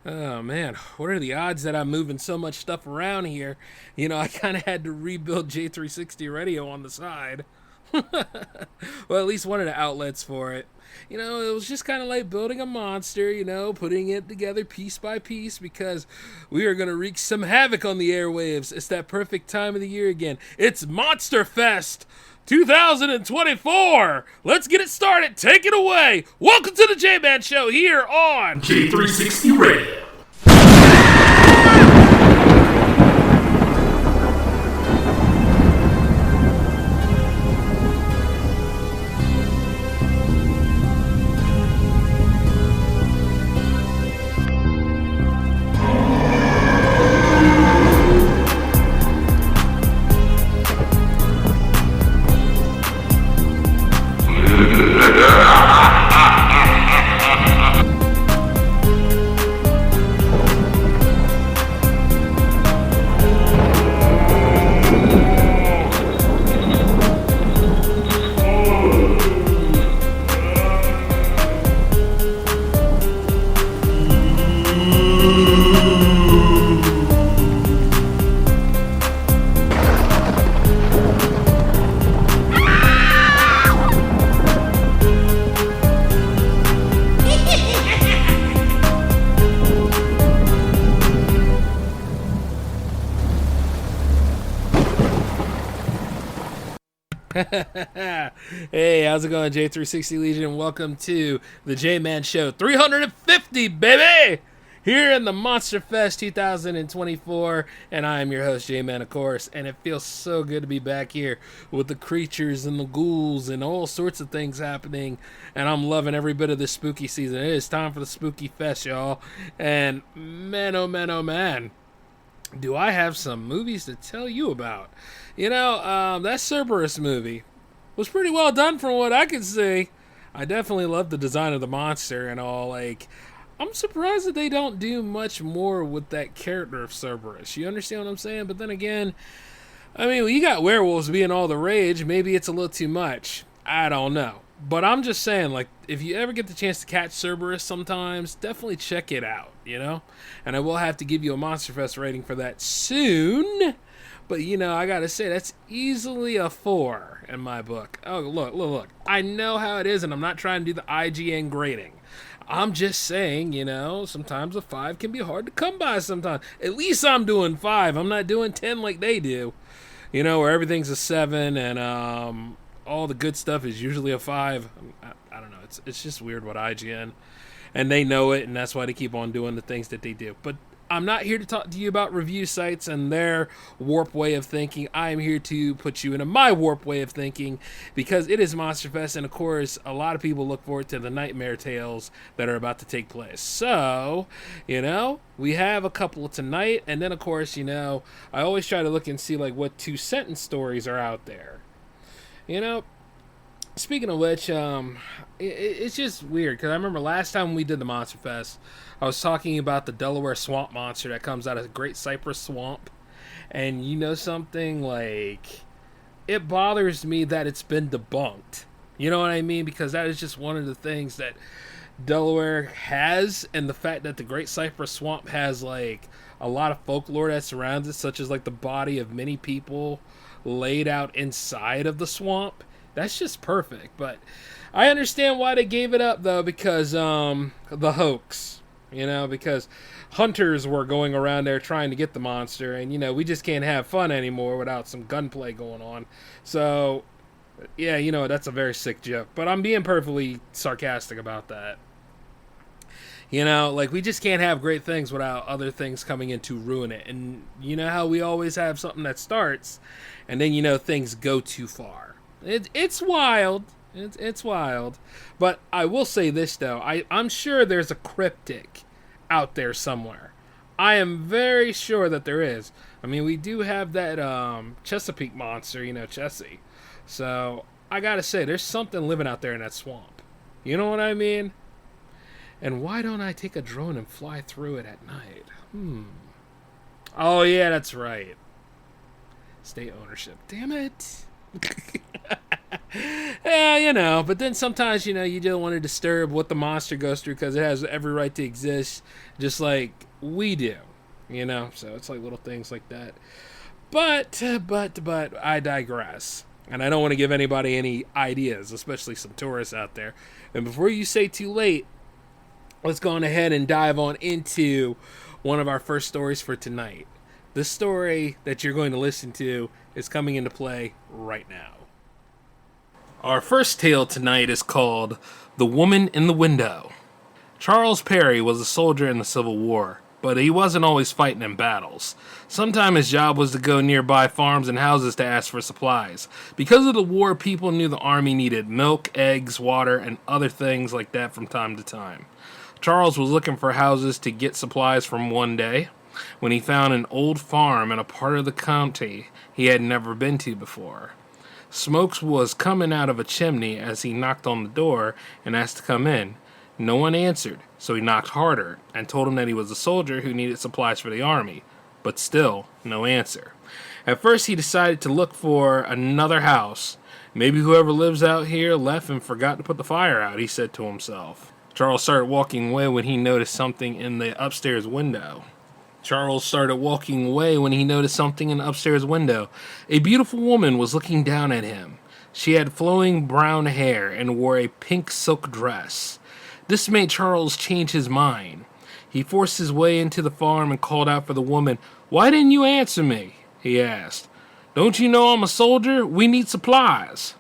Oh man, what are the odds that I'm moving so much stuff around here? I kind of had to rebuild J360 radio on the side. Well, at least one of the outlets for it. It was just kind of like building a monster, putting it together piece by piece because we are going to wreak some havoc on the airwaves. It's that perfect time of the year again. It's Monster Fest 2024. Let's get it started. Take it away. Welcome to the J-Man Show here on J360 Radio. Hey, how's it going, J360 Legion? Welcome to the J-Man Show 350, baby! Here in the Monster Fest 2024, and I am your host, J-Man, of course, and it feels so good to be back here with the creatures and the ghouls and all sorts of things happening, and I'm loving every bit of this spooky season. It is time for the Spooky Fest, y'all, and man, oh man, oh man, do I have some movies to tell you about. That Cerberus movie was pretty well done from what I can see. I definitely love the design of the monster and all. I'm surprised that they don't do much more with that character of Cerberus. You understand what I'm saying? But then again, when you got werewolves being all the rage, maybe it's a little too much. I don't know. But I'm just saying, if you ever get the chance to catch Cerberus sometimes, definitely check it out, And I will have to give you a Monster Fest rating for that soon. But, I gotta say, that's easily a 4 in my book. Oh, look. I know how it is, and I'm not trying to do the IGN grading. I'm just saying, sometimes a 5 can be hard to come by sometimes. At least I'm doing 5. I'm not doing 10 like they do. Where everything's a 7, and all the good stuff is usually a 5. I don't know. It's just weird what IGN. And they know it, and that's why they keep on doing the things that they do. But I'm not here to talk to you about review sites and their warped way of thinking. I am here to put you into my warped way of thinking because it is Monster Fest, and of course, a lot of people look forward to the nightmare tales that are about to take place. So, we have a couple tonight, and then of course, I always try to look and see what 2-sentence stories are out there. Speaking of which, it's just weird because I remember last time we did the Monster Fest, I was talking about the Delaware swamp monster that comes out of the Great Cypress Swamp, and something, it bothers me that it's been debunked. You know what I mean? Because that is just one of the things that Delaware has, and the fact that the Great Cypress Swamp has a lot of folklore that surrounds it, such as the body of many people laid out inside of the swamp. That's just perfect. But I understand why they gave it up, though, because the hoax. Because hunters were going around there trying to get the monster, and, we just can't have fun anymore without some gunplay going on. So, yeah, that's a very sick joke. But I'm being perfectly sarcastic about that. We just can't have great things without other things coming in to ruin it. And you know how we always have something that starts, and then, things go too far. It's wild. It's wild. But I will say this, though. I'm sure there's a cryptic out there somewhere. I am very sure that there is. We do have that Chesapeake monster, Chessie. So, I gotta say, there's something living out there in that swamp. You know what I mean? And why don't I take a drone and fly through it at night? Oh, yeah, that's right. State ownership. Damn it. Yeah, but then sometimes, you don't want to disturb what the monster goes through because it has every right to exist just like we do, so it's like little things like that. But I digress. And I don't want to give anybody any ideas, especially some tourists out there. And before you say too late, let's go on ahead and dive on into one of our first stories for tonight. The story that you're going to listen to is coming into play right now. Our first tale tonight is called The Woman in the Window. Charles Perry was a soldier in the Civil War, but he wasn't always fighting in battles. Sometimes his job was to go nearby farms and houses to ask for supplies. Because of the war, people knew the army needed milk, eggs, water, and other things like that from time to time. Charles was looking for houses to get supplies from one day when he found an old farm in a part of the county he had never been to before. Smoke was coming out of a chimney as he knocked on the door and asked to come in. No one answered, so he knocked harder and told him that he was a soldier who needed supplies for the army. But still, no answer. At first, he decided to look for another house. Maybe whoever lives out here left and forgot to put the fire out, he said to himself. Charles started walking away when he noticed something in the upstairs window. A beautiful woman was looking down at him. She had flowing brown hair and wore a pink silk dress. This made Charles change his mind. He forced his way into the farm and called out for the woman. "Why didn't you answer me?" he asked. "Don't you know I'm a soldier? We need supplies."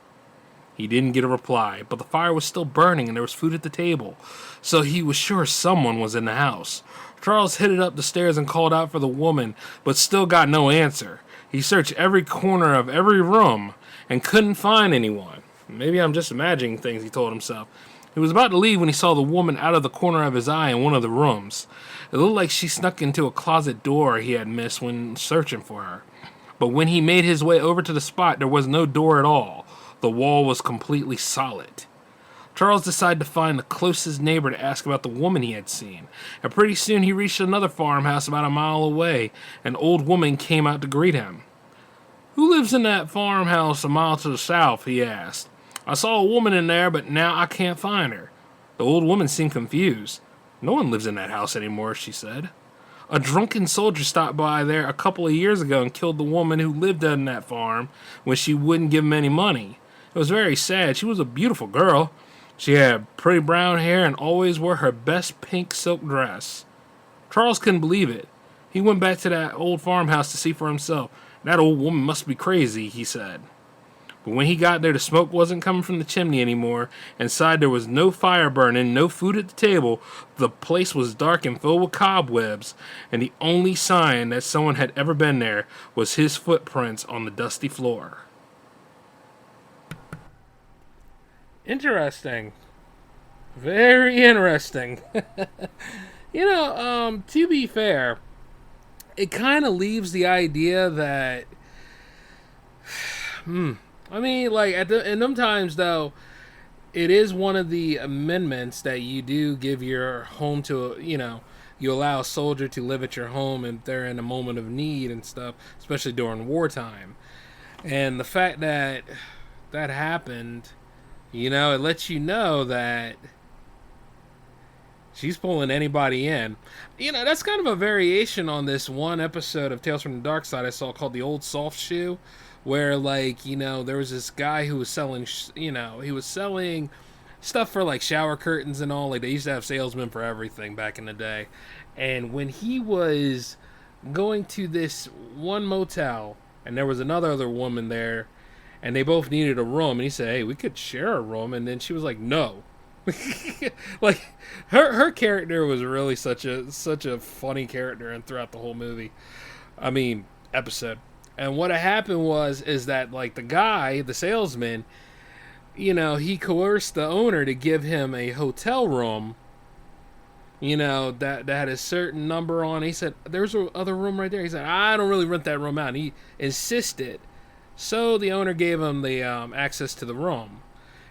He didn't get a reply, but the fire was still burning and there was food at the table, so he was sure someone was in the house. Charles headed up the stairs and called out for the woman, but still got no answer. He searched every corner of every room and couldn't find anyone. Maybe I'm just imagining things, he told himself. He was about to leave when he saw the woman out of the corner of his eye in one of the rooms. It looked like she snuck into a closet door he had missed when searching for her. But when he made his way over to the spot, there was no door at all. The wall was completely solid. Charles decided to find the closest neighbor to ask about the woman he had seen. And pretty soon he reached another farmhouse about a mile away. An old woman came out to greet him. "Who lives in that farmhouse a mile to the south?" he asked. "I saw a woman in there, but now I can't find her." The old woman seemed confused. "No one lives in that house anymore," she said. "A drunken soldier stopped by there a couple of years ago and killed the woman who lived on that farm when she wouldn't give him any money. It was very sad. She was a beautiful girl. She had pretty brown hair and always wore her best pink silk dress." Charles couldn't believe it. He went back to that old farmhouse to see for himself. "That old woman must be crazy," he said. But when he got there, the smoke wasn't coming from the chimney anymore. Inside, there was no fire burning, no food at the table. The place was dark and filled with cobwebs, and the only sign that someone had ever been there was his footprints on the dusty floor. Interesting. Very interesting. To be fair, it kind of leaves the idea that... in them times, though, it is one of the amendments that you do give your home to, you allow a soldier to live at your home if they're in a moment of need and stuff, especially during wartime. And the fact that that happened, it lets you know that she's pulling anybody in. That's kind of a variation on this one episode of Tales from the Dark Side I saw called The Old Soft Shoe, where, there was this guy who was selling, he was selling stuff for, shower curtains and all. They used to have salesmen for everything back in the day. And when he was going to this one motel, and there was another other woman there, and they both needed a room, and he said, "Hey, we could share a room," and then she was like, "No." Her character was really such a funny character and throughout the whole movie. Episode. And what happened is that the guy, the salesman, he coerced the owner to give him a hotel room, that had a certain number on it. He said, "There's a other room right there." He said, "I don't really rent that room out." And he insisted. So the owner gave him the access to the room.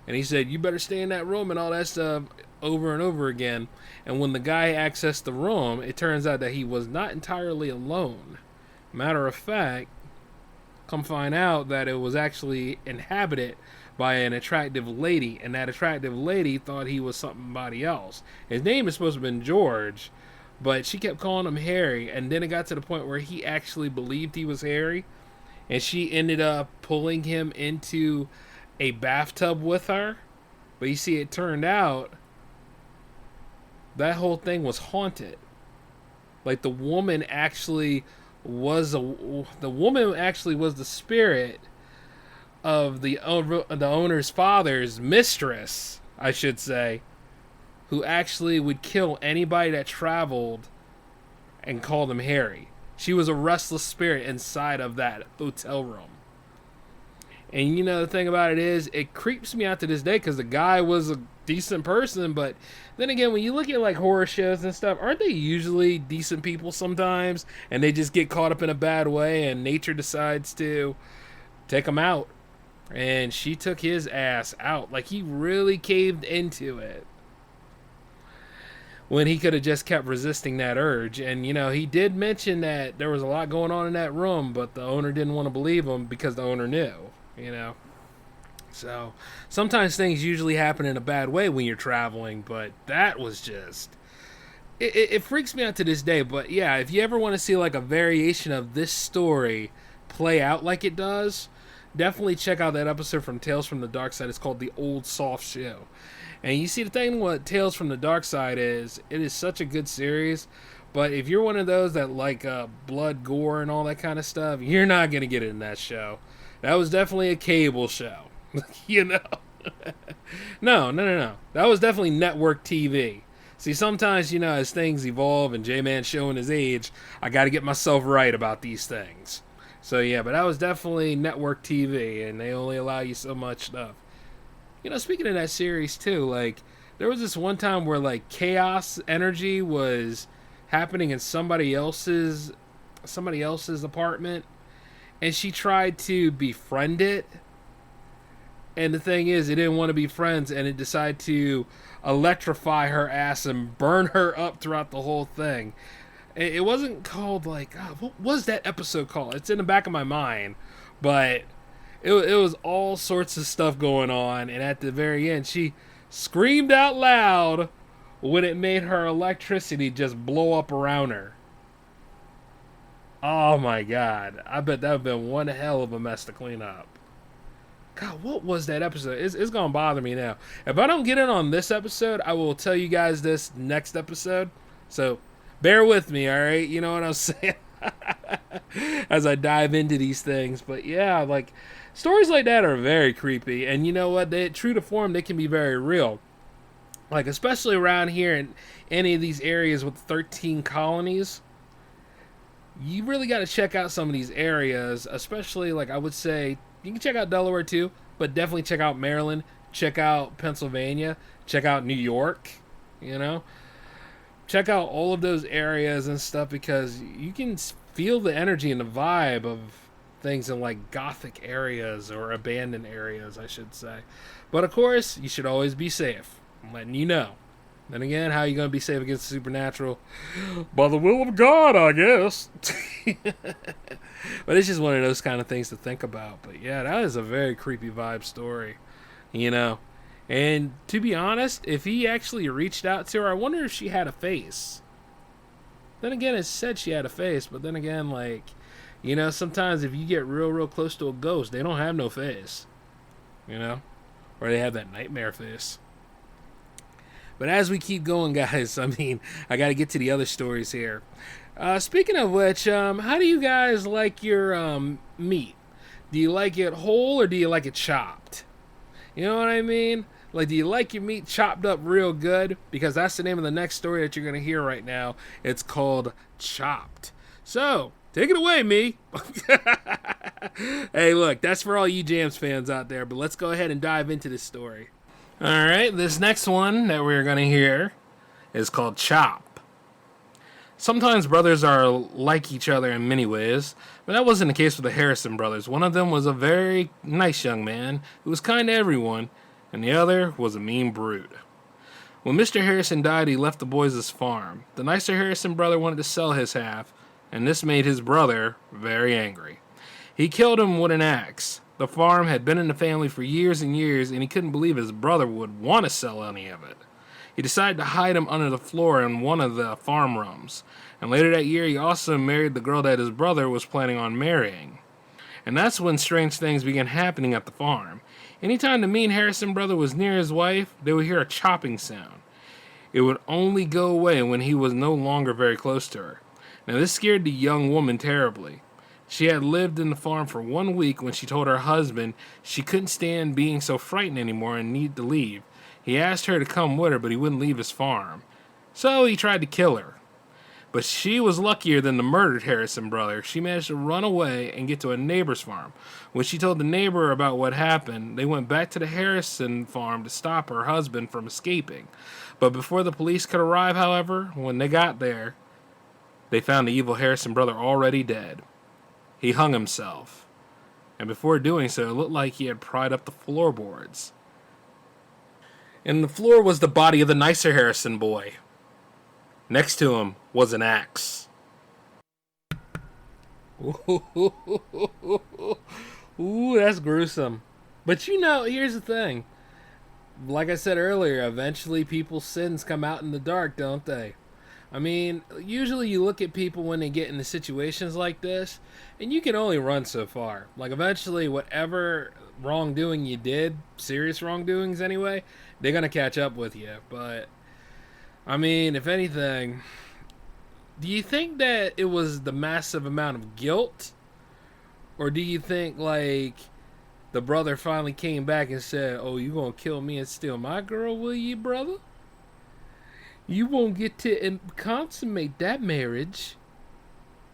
And he said, "You better stay in that room," and all that stuff over and over again. And when the guy accessed the room, it turns out that he was not entirely alone. Matter of fact, come find out that it was actually inhabited by an attractive lady, and that attractive lady thought he was somebody else. His name is supposed to have been George, but she kept calling him Harry, and then it got to the point where he actually believed he was Harry, and she ended up pulling him into a bathtub with her. But you see, it turned out that whole thing was haunted. Like the woman actually was the spirit of the owner's father's mistress, I should say, who actually would kill anybody that traveled and called him Harry. She was a restless spirit inside of that hotel room. And you know, the thing about it is, it creeps me out to this day because the guy was a decent person. But then again, when you look at like horror shows and stuff, aren't they usually decent people sometimes? And they just get caught up in a bad way and nature decides to take them out. And she took his ass out. Like, he really caved into it, when he could have just kept resisting that urge. And, you know, he did mention that there was a lot going on in that room, but the owner didn't want to believe him because the owner knew, you know. So, sometimes things usually happen in a bad way when you're traveling, but that was just... It freaks me out to this day, but yeah, if you ever want to see like a variation of this story play out like it does, definitely check out that episode from Tales from the Dark Side. It's called The Old Soft Show. And you see, the thing what Tales from the Dark Side is, it is such a good series, but if you're one of those that like blood, gore, and all that kind of stuff, you're not going to get it in that show. That was definitely a cable show, you know? No. That was definitely network TV. See, sometimes, you know, as things evolve and J-Man showing his age, I got to get myself right about these things. So, yeah, but that was definitely network TV, and they only allow you so much stuff. You know, speaking of that series too, like, there was this one time where like chaos energy was happening in somebody else's apartment, and she tried to befriend it. And the thing is, it didn't want to be friends, and it decided to electrify her ass and burn her up throughout the whole thing. It wasn't called like, what was that episode called? It's in the back of my mind, but it was all sorts of stuff going on, and at the very end, she screamed out loud when it made her electricity just blow up around her. Oh my God. I bet that would have been one hell of a mess to clean up. God, what was that episode? It's going to bother me now. If I don't get in on this episode, I will tell you guys this next episode. So, bear with me, alright? You know what I'm saying? As I dive into these things. But yeah, like, stories like that are very creepy, and you know what? True to form, they can be very real. Like, especially around here in any of these areas with 13 colonies, you really got to check out some of these areas, especially, like, I would say, you can check out Delaware too, but definitely check out Maryland, check out Pennsylvania, check out New York, you know? Check out all of those areas and stuff, because you can feel the energy and the vibe of things in like gothic areas or abandoned areas, I should say. But of course, you should always be safe. I'm letting you know. Then again, how are you going to be safe against the supernatural? By the will of God, I guess. But it's just one of those kind of things to think about. But yeah, that is a very creepy vibe story, you know. And to be honest, if he actually reached out to her, I wonder if she had a face. Then again, it said she had a face, but then again, like, you know, sometimes if you get real close to a ghost, they don't have no face, you know, or they have that nightmare face. But as we keep going, guys, I mean, I got to get to the other stories here. Speaking of which, how do you guys like your meat? Do you like it whole or do you like it chopped? You know what I mean? Like, do you like your meat chopped up real good? Because that's the name of the next story that you're going to hear right now. It's called Chopped. So, take it away, me. Hey, look, that's for all you Jams fans out there, but let's go ahead and dive into this story. All right, this next one that we're going to hear is called Chop. Sometimes brothers are like each other in many ways, but that wasn't the case with the Harrison brothers. One of them was a very nice young man who was kind to everyone, and the other was a mean brute. When Mr. Harrison died, he left the boys his farm. The nicer Harrison brother wanted to sell his half, and this made his brother very angry. He killed him with an axe. The farm had been in the family for years and years, and he couldn't believe his brother would want to sell any of it. He decided to hide him under the floor in one of the farm rooms. And later that year, he also married the girl that his brother was planning on marrying. And that's when strange things began happening at the farm. Anytime the mean Harrison brother was near his wife, they would hear a chopping sound. It would only go away when he was no longer very close to her. Now, this scared the young woman terribly. She had lived in the farm for 1 week when she told her husband she couldn't stand being so frightened anymore and needed to leave. He asked her to come with her, but he wouldn't leave his farm. So he tried to kill her. But she was luckier than the murdered Harrison brother. She managed to run away and get to a neighbor's farm. When she told the neighbor about what happened, they went back to the Harrison farm to stop her husband from escaping. But before the police could arrive, however, when they got there, they found the evil Harrison brother already dead. He hung himself. And before doing so, it looked like he had pried up the floorboards. And the floor was the body of the nicer Harrison boy. Next to him was an axe. Ooh, that's gruesome. But here's the thing. Like I said earlier, eventually people's sins come out in the dark, don't they? I mean, usually you look at people when they get into situations like this, and you can only run so far. Like, eventually, whatever wrongdoing you did, serious wrongdoings anyway, they're going to catch up with you. But, I mean, if anything, do you think that it was the massive amount of guilt? Or do you think, like, the brother finally came back and said, "Oh, you going to kill me and steal my girl, will you, brother? You won't get to consummate that marriage."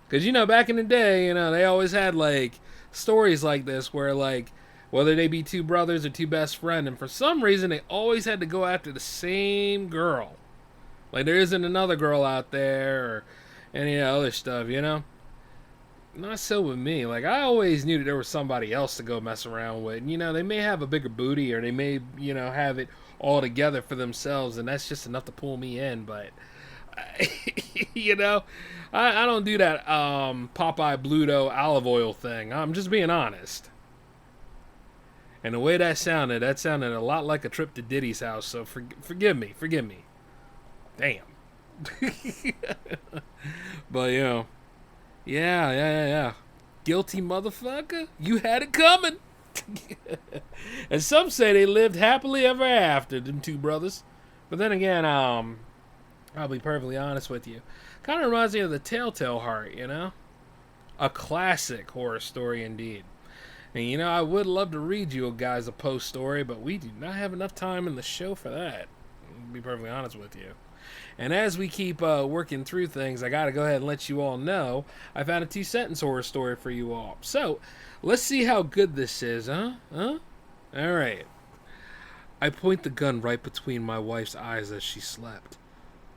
Because, back in the day, they always had, like, stories like this where, like, whether they be two brothers or two best friends, and for some reason, they always had to go after the same girl. Like, there isn't another girl out there or any other stuff, Not so with me. Like, I always knew that there was somebody else to go mess around with. They may have a bigger booty or they may, have it all together for themselves, and that's just enough to pull me in. But, I don't do that Popeye Bluto olive oil thing. I'm just being honest. And the way that sounded a lot like a trip to Diddy's house, so forgive me. Damn. But, yeah. Guilty motherfucker. You had it coming. And some say they lived happily ever after, them two brothers. But then again, I'll be perfectly honest with you. Kind of reminds me of the Telltale Heart, A classic horror story indeed. And I would love to read you guys a post story, but we do not have enough time in the show for that. I'll be perfectly honest with you. And as we keep working through things, I got to go ahead and let you all know I found a 2-sentence horror story for you all. So, let's see how good this is, huh? Alright. I point the gun right between my wife's eyes as she slept.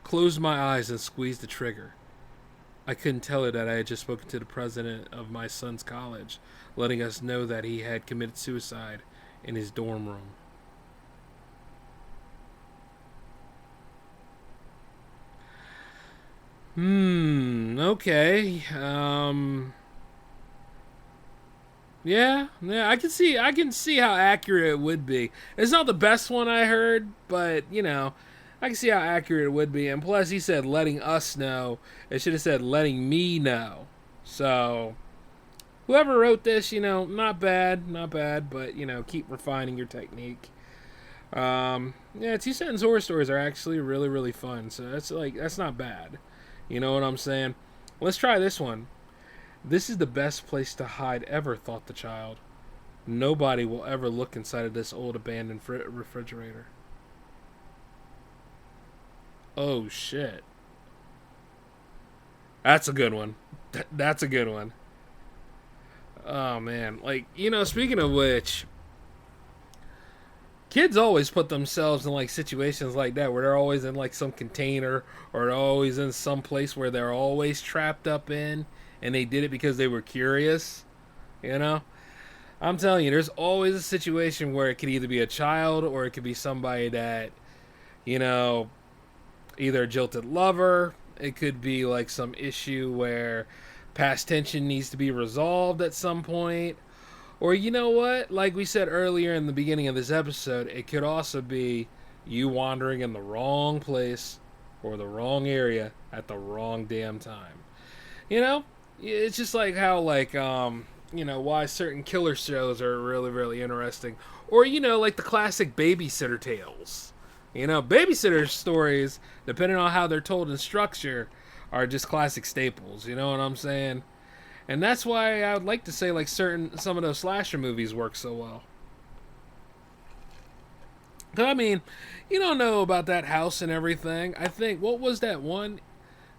Closed my eyes and squeezed the trigger. I couldn't tell her that I had just spoken to the president of my son's college, letting us know that he had committed suicide in his dorm room. Okay. Yeah, I can see how accurate it would be. It's not the best one I heard, but, I can see how accurate it would be. And plus, he said letting us know. It should have said letting me know. So, whoever wrote this, not bad, but, keep refining your technique. Yeah, 2-sentence horror stories are actually really, really fun. So, that's not bad. You know what I'm saying? Let's try this one. This is the best place to hide ever, thought the child. Nobody will ever look inside of this old abandoned refrigerator. Oh, shit. That's a good one. That's a good one. Oh, man. Like, speaking of which, kids always put themselves in, like, situations like that where they're always in, like, some container or they're always in some place where they're always trapped up in, and they did it because they were curious, I'm telling you, there's always a situation where it could either be a child or it could be somebody that, either a jilted lover. It could be, like, some issue where past tension needs to be resolved at some point. Or you know what? Like we said earlier in the beginning of this episode, it could also be you wandering in the wrong place or the wrong area at the wrong damn time. You know? It's just like how why certain killer shows are really, really interesting. Or, like the classic babysitter tales. Babysitter stories, depending on how they're told in structure, are just classic staples. You know what I'm saying? And that's why I would like to say like some of those slasher movies work so well. 'Cause, I mean, you don't know about that house and everything. I think what was that one?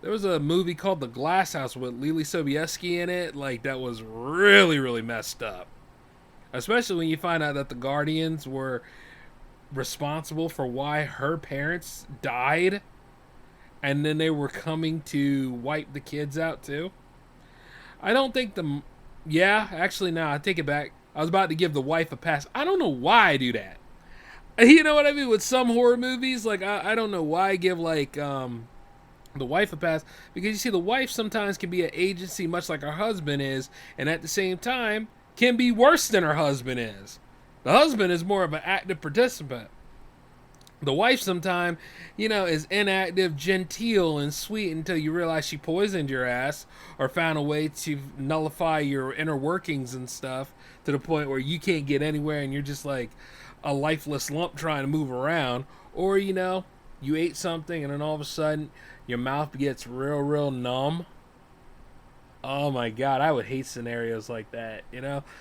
There was a movie called The Glass House with Lily Sobieski in it. Like that was really, really messed up. Especially when you find out that the Guardians were responsible for why her parents died, and then they were coming to wipe the kids out too. I don't think yeah, actually, no, I take it back. I was about to give the wife a pass. I don't know why I do that. You know what I mean? With some horror movies, like, I don't know why I give, like, the wife a pass. Because, you see, the wife sometimes can be an agency much like her husband is, and at the same time, can be worse than her husband is. The husband is more of an active participant. The wife sometimes, is inactive, genteel, and sweet until you realize she poisoned your ass or found a way to nullify your inner workings and stuff to the point where you can't get anywhere and you're just like a lifeless lump trying to move around. Or, you ate something and then all of a sudden your mouth gets real, real numb. Oh my God, I would hate scenarios like that,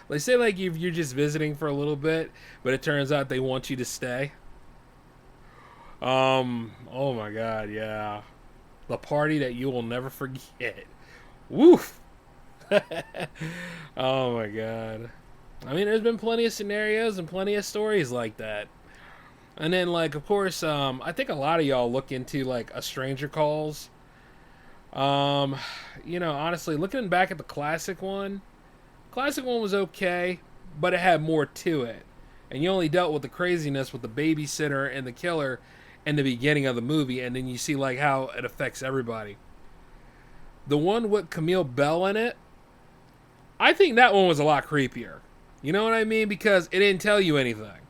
Like, say like you're just visiting for a little bit, but it turns out they want you to stay. Oh my God, yeah. The party that you will never forget. Woof. Oh my God. I mean, there's been plenty of scenarios and plenty of stories like that. And then, like, of course, I think a lot of y'all look into, like, a stranger calls. Honestly, looking back at the classic one was okay, but it had more to it. And you only dealt with the craziness with the babysitter and the killer in the beginning of the movie, and then you see like how it affects everybody. The one with Camille Bell in it, I think that one was a lot creepier. You know what I mean? Because it didn't tell you anything.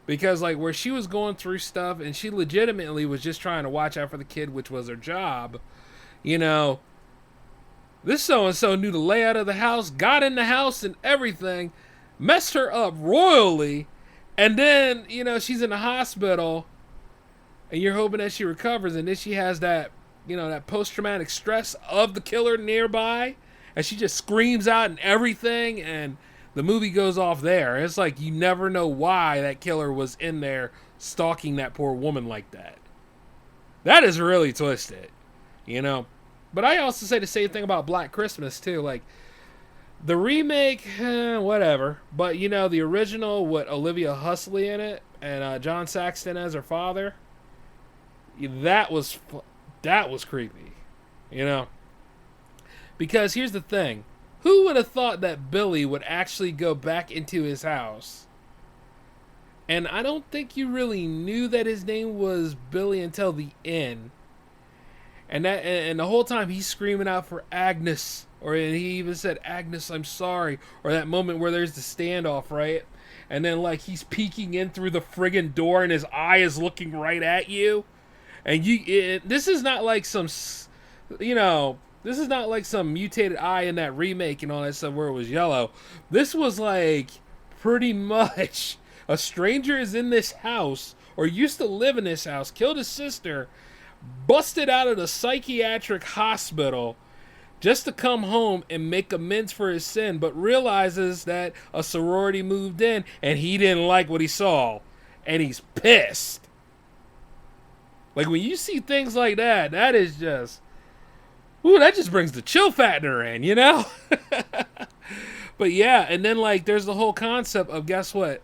Because like where she was going through stuff and she legitimately was just trying to watch out for the kid, which was her job. This so-and-so knew the layout of the house, got in the house and everything, messed her up royally, and then, she's in the hospital and you're hoping that she recovers, and then she has that, that post-traumatic stress of the killer nearby, and she just screams out and everything, and the movie goes off there. It's like you never know why that killer was in there stalking that poor woman like that. That is really twisted, But I also say the same thing about Black Christmas, too. Like, the remake, whatever. But, the original with Olivia Hussey in it and John Saxton as her father, that was creepy, Because here's the thing. Who would have thought that Billy would actually go back into his house? And I don't think you really knew that his name was Billy until the end. And the whole time he's screaming out for Agnes. Or he even said, Agnes, I'm sorry. Or that moment where there's the standoff, right? And then like he's peeking in through the friggin' door and his eye is looking right at you. And this is not like some, this is not like some mutated eye in that remake and all that stuff where it was yellow. This was like pretty much a stranger is in this house or used to live in this house, killed his sister, busted out of the psychiatric hospital just to come home and make amends for his sin, but realizes that a sorority moved in and he didn't like what he saw. And he's pissed. Like, when you see things like that, that is just... Ooh, that just brings the chill factor in, But yeah, and then, like, there's the whole concept of, guess what?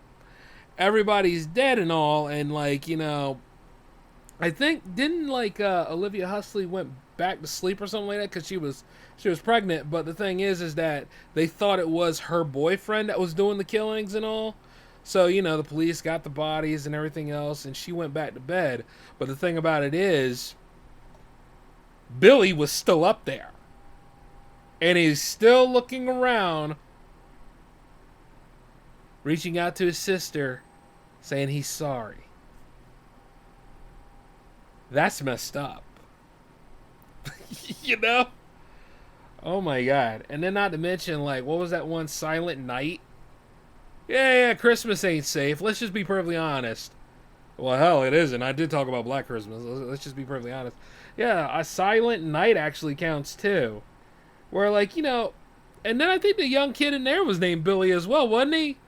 Everybody's dead and all, and, like, I think, didn't, like, Olivia Hussey went back to sleep or something like that because she was pregnant, but the thing is that they thought it was her boyfriend that was doing the killings and all. So, the police got the bodies and everything else, and she went back to bed. But the thing about it is, Billy was still up there. And he's still looking around reaching out to his sister, saying he's sorry. That's messed up. You know? Oh my god. And then not to mention, like, what was that one, Silent Night? Yeah, Christmas ain't safe. Let's just be perfectly honest. Well, hell, it isn't. I did talk about Black Christmas. Let's just be perfectly honest. Yeah, a Silent Night actually counts too. Where, like, and then I think the young kid in there was named Billy as well, wasn't he?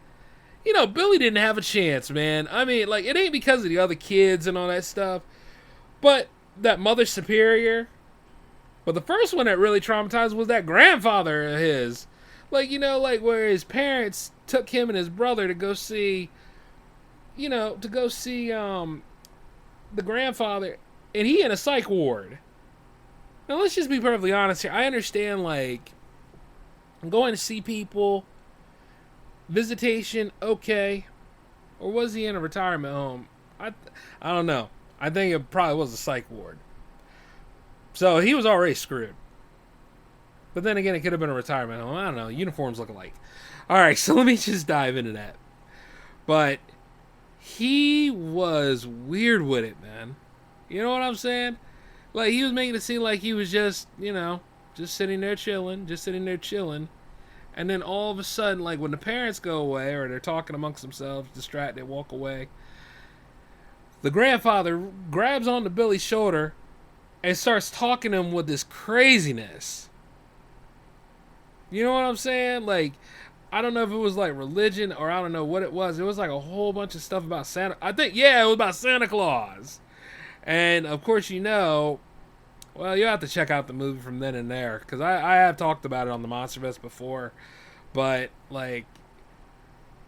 Billy didn't have a chance, man. I mean, like, it ain't because of the other kids and all that stuff, but that Mother Superior. But the first one that really traumatized was that grandfather of his. Like, like where his parents took him and his brother to go see, the grandfather, and he in a psych ward. Now, let's just be perfectly honest here. I understand, like, going to see people, visitation, okay. Or was he in a retirement home? I don't know. I think it probably was a psych ward. So he was already screwed. But then again, it could have been a retirement home. I don't know. Uniforms look alike. All right, so let me just dive into that. But he was weird with it, man. You know what I'm saying? Like, he was making it seem like he was just, just sitting there chilling. And then all of a sudden, like, when the parents go away or they're talking amongst themselves, distracted, walk away, the grandfather grabs onto Billy's shoulder and starts talking to him with this craziness. You know what I'm saying? Like, I don't know if it was like religion or I don't know what it was. It was like a whole bunch of stuff about Santa. I think, it was about Santa Claus. And, of course, well, you have to check out the movie from then and there. Because I have talked about it on the Monster Fest before. But, like,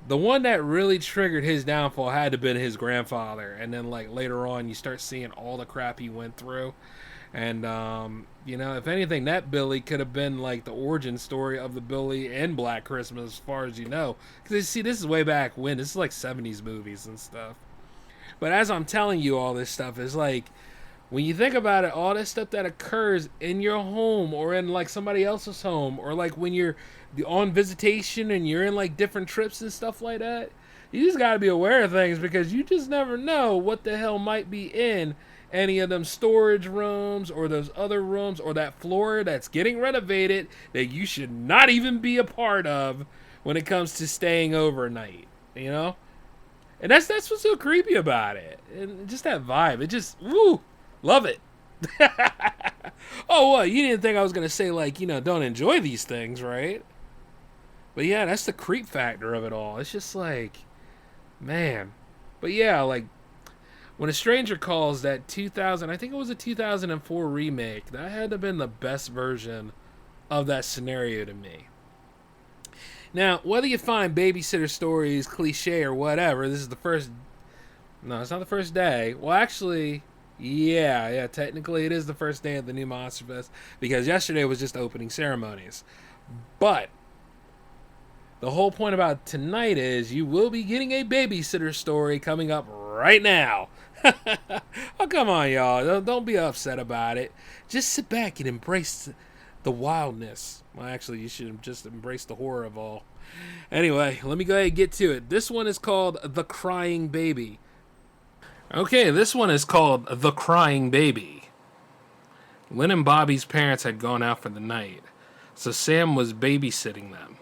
the one that really triggered his downfall had to have been his grandfather. And then, like, later on, you start seeing all the crap he went through. And, if anything, that Billy could have been, like, the origin story of the Billy in Black Christmas, as far as you know. Because, see, this is way back when. This is, like, 70s movies and stuff. But as I'm telling you all this stuff, is like, when you think about it, all this stuff that occurs in your home or in, like, somebody else's home, or, like, when you're on visitation and you're in, like, different trips and stuff like that, you just got to be aware of things because you just never know what the hell might be in any of them storage rooms or those other rooms or that floor that's getting renovated that you should not even be a part of when it comes to staying overnight, And that's what's so creepy about it. And just that vibe. It just, woo, love it. Oh, what? You didn't think I was going to say, like, don't enjoy these things, right? But yeah, that's the creep factor of it all. It's just like, man. But yeah, like, when a Stranger Calls, that 2000, I think it was a 2004 remake, that had to have been the best version of that scenario to me. Now, whether you find Babysitter Stories cliche or whatever, this is the first... No, it's not the first day. Well, actually, yeah, technically it is the first day of the new Monster Fest, because yesterday was just opening ceremonies. But the whole point about tonight is you will be getting a Babysitter Story coming up right now. Oh, come on, y'all. Don't be upset about it. Just sit back and embrace the wildness. Well, actually, you should just embrace the horror of all. Anyway, let me go ahead and get to it. This one is called The Crying Baby. Okay, this one is called The Crying Baby. Lynn and Bobby's parents had gone out for the night, so Sam was babysitting them.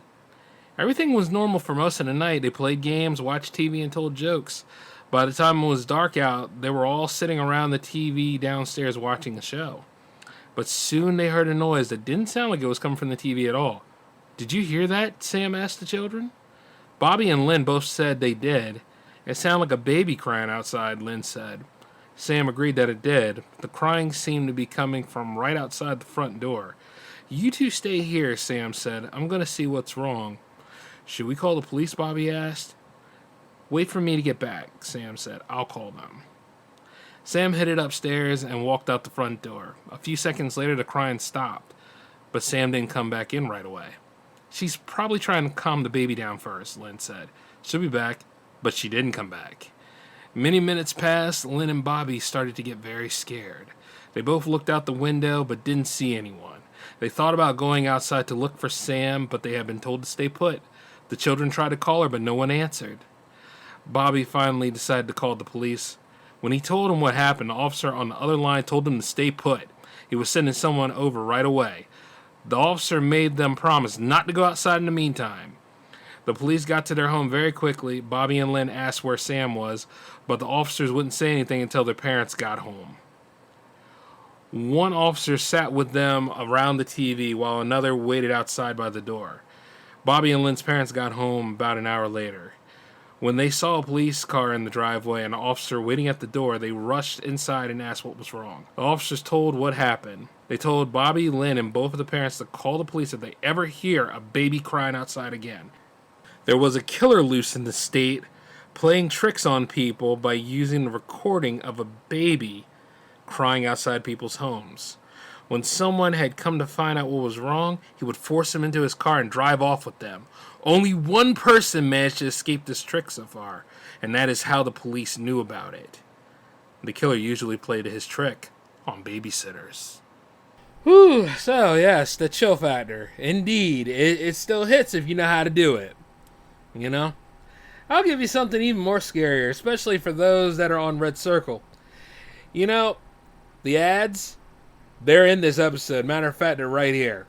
Everything was normal for most of the night. They played games, watched TV, and told jokes. By the time it was dark out, they were all sitting around the TV downstairs watching the show. But soon they heard a noise that didn't sound like it was coming from the TV at all. "Did you hear that?" Sam asked the children. Bobby and Lynn both said they did. "It sounded like a baby crying outside," Lynn said. Sam agreed that it did. The crying seemed to be coming from right outside the front door. "You two stay here," Sam said. "I'm going to see what's wrong." "Should we call the police?" Bobby asked. "Wait for me to get back," Sam said. "I'll call them." Sam headed upstairs and walked out the front door. A few seconds later, the crying stopped, but Sam didn't come back in right away. "She's probably trying to calm the baby down first," Lynn said. "She'll be back," but she didn't come back. Many minutes passed. Lynn and Bobby started to get very scared. They both looked out the window, but didn't see anyone. They thought about going outside to look for Sam, but they had been told to stay put. The children tried to call her, but no one answered. Bobby finally decided to call the police. When he told him what happened, the officer on the other line told him to stay put. He was sending someone over right away. The officer made them promise not to go outside in the meantime. The police got to their home very quickly. Bobby and Lynn asked where Sam was, but the officers wouldn't say anything until their parents got home. One officer sat with them around the TV while another waited outside by the door. Bobby and Lynn's parents got home about an hour later. When they saw a police car in the driveway and an officer waiting at the door, they rushed inside and asked what was wrong. The officers told what happened. They told Bobby, Lynn, and both of the parents to call the police if they ever hear a baby crying outside again. There was a killer loose in the state playing tricks on people by using the recording of a baby crying outside people's homes. When someone had come to find out what was wrong, he would force them into his car and drive off with them. Only one person managed to escape this trick so far, and that is how the police knew about it. The killer usually played his trick on babysitters. Whew, so yes, the chill factor. Indeed, it still hits if you know how to do it. You know? I'll give you something even more scarier, especially for those that are on Red Circle. You know, the ads, they're in this episode. Matter of fact, they're right here.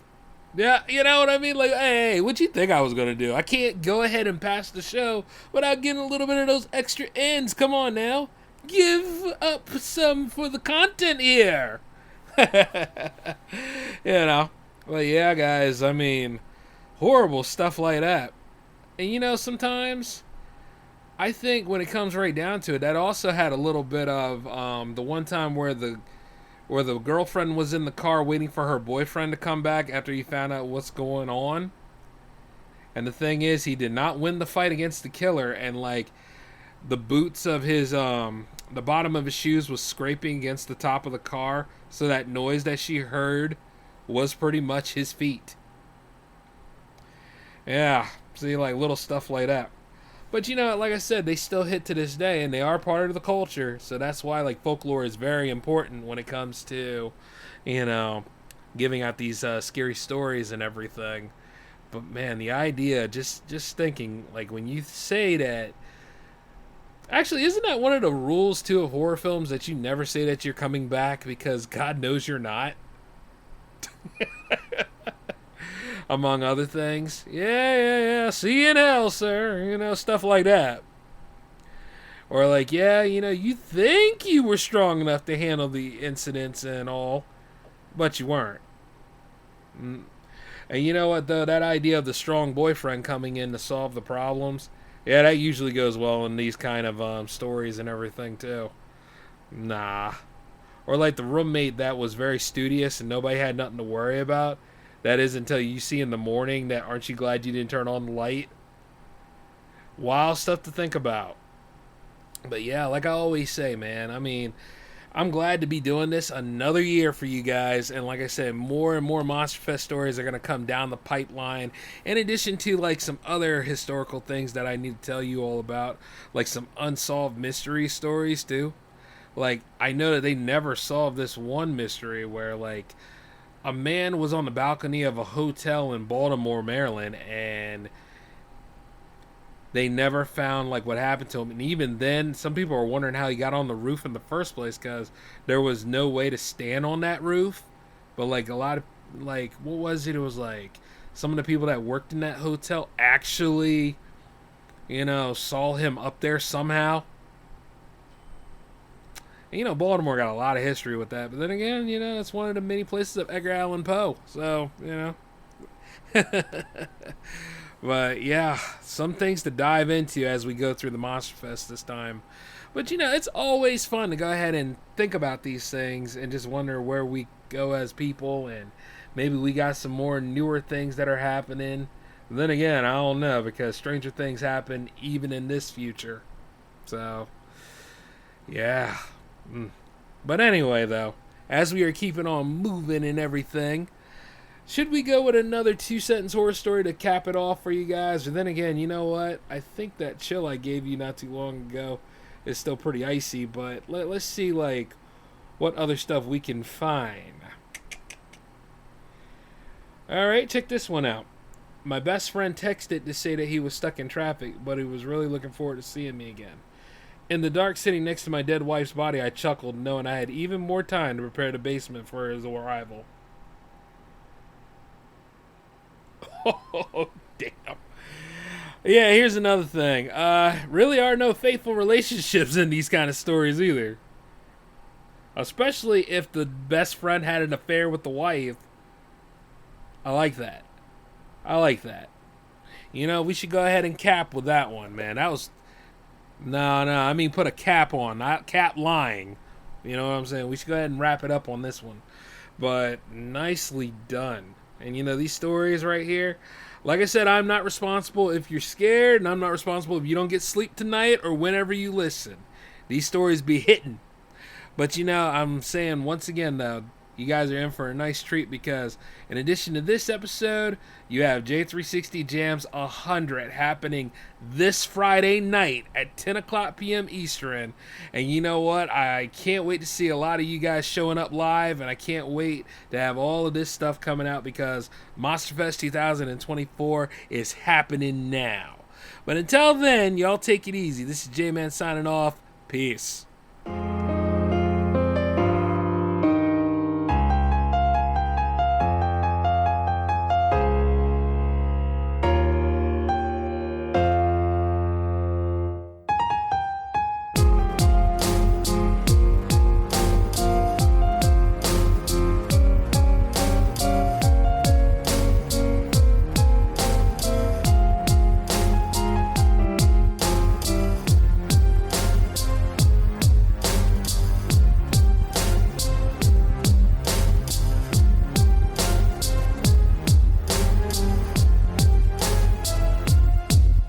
Yeah, you know what I mean? Like, hey, what'd you think I was going to do? I can't go ahead and pass the show without getting a little bit of those extra ends. Come on now. Give up some for the content here. You know. Well, yeah, guys, I mean, horrible stuff like that. And, you know, sometimes I think when it comes right down to it, that also had a little bit of the one time where the girlfriend was in the car waiting for her boyfriend to come back after he found out what's going on. And the thing is, he did not win the fight against the killer, and like the boots of his the bottom of his shoes was scraping against the top of the car, so that noise that she heard was pretty much his feet. Yeah, see, like little stuff like that. But, you know, like I said, they still hit to this day, and they are part of the culture. So that's why, like, folklore is very important when it comes to, you know, giving out these scary stories and everything. But, man, the idea, just thinking, like, when you say that... Actually, isn't that one of the rules, too, of horror films, that you never say that you're coming back because God knows you're not? Among other things. Yeah. See you in hell, sir. You know, stuff like that. Or like, yeah, you know, you think you were strong enough to handle the incidents and all, but you weren't. And you know what, though? That idea of the strong boyfriend coming in to solve the problems, yeah, that usually goes well in these kind of stories and everything, too. Nah. Or like the roommate that was very studious and nobody had nothing to worry about. That is until you see in the morning that aren't you glad you didn't turn on the light? Wild stuff to think about. But yeah, like I always say, man, I mean, I'm glad to be doing this another year for you guys. And like I said, more and more Monster Fest stories are going to come down the pipeline. In addition to like some other historical things that I need to tell you all about. Like some unsolved mystery stories too. Like, I know that they never solved this one mystery where like... a man was on the balcony of a hotel in Baltimore, Maryland, and they never found like what happened to him. And even then, some people are wondering how he got on the roof in the first place because there was no way to stand on that roof. But like a lot of like, what was it? It was like some of the people that worked in that hotel actually, you know, saw him up there somehow. You know, Baltimore got a lot of history with that. But then again, you know, it's one of the many places of Edgar Allan Poe. So, you know. But, yeah, some things to dive into as we go through the Monster Fest this time. But, you know, it's always fun to go ahead and think about these things and just wonder where we go as people. And maybe we got some more newer things that are happening. But then again, I don't know, because stranger things happen even in this future. So, yeah. But anyway, though, as we are keeping on moving and everything, should we go with another 2-sentence horror story to cap it off for you guys? Or then again, you know what? I think that chill I gave you not too long ago is still pretty icy, but let's see, like, what other stuff we can find. Alright, check this one out. My best friend texted to say that he was stuck in traffic, but he was really looking forward to seeing me again. In the dark, sitting next to my dead wife's body, I chuckled, knowing I had even more time to prepare the basement for his arrival. Oh, damn. Yeah, here's another thing. Really are no faithful relationships in these kind of stories either. Especially if the best friend had an affair with the wife. I like that. I like that. You know, we should go ahead and cap with that one, man. That was... No, I mean put a cap on, not cap lying. You know what I'm saying? We should go ahead and wrap it up on this one. But nicely done. And you know, these stories right here, like I said, I'm not responsible if you're scared, and I'm not responsible if you don't get sleep tonight or whenever you listen. These stories be hitting. But you know, I'm saying once again though, you guys are in for a nice treat because in addition to this episode, you have J360 Jams 100 happening this Friday night at 10 o'clock p.m. Eastern. And you know what? I can't wait to see a lot of you guys showing up live, and I can't wait to have all of this stuff coming out because MonsterFest 2024 is happening now. But until then, y'all take it easy. This is J-Man signing off. Peace.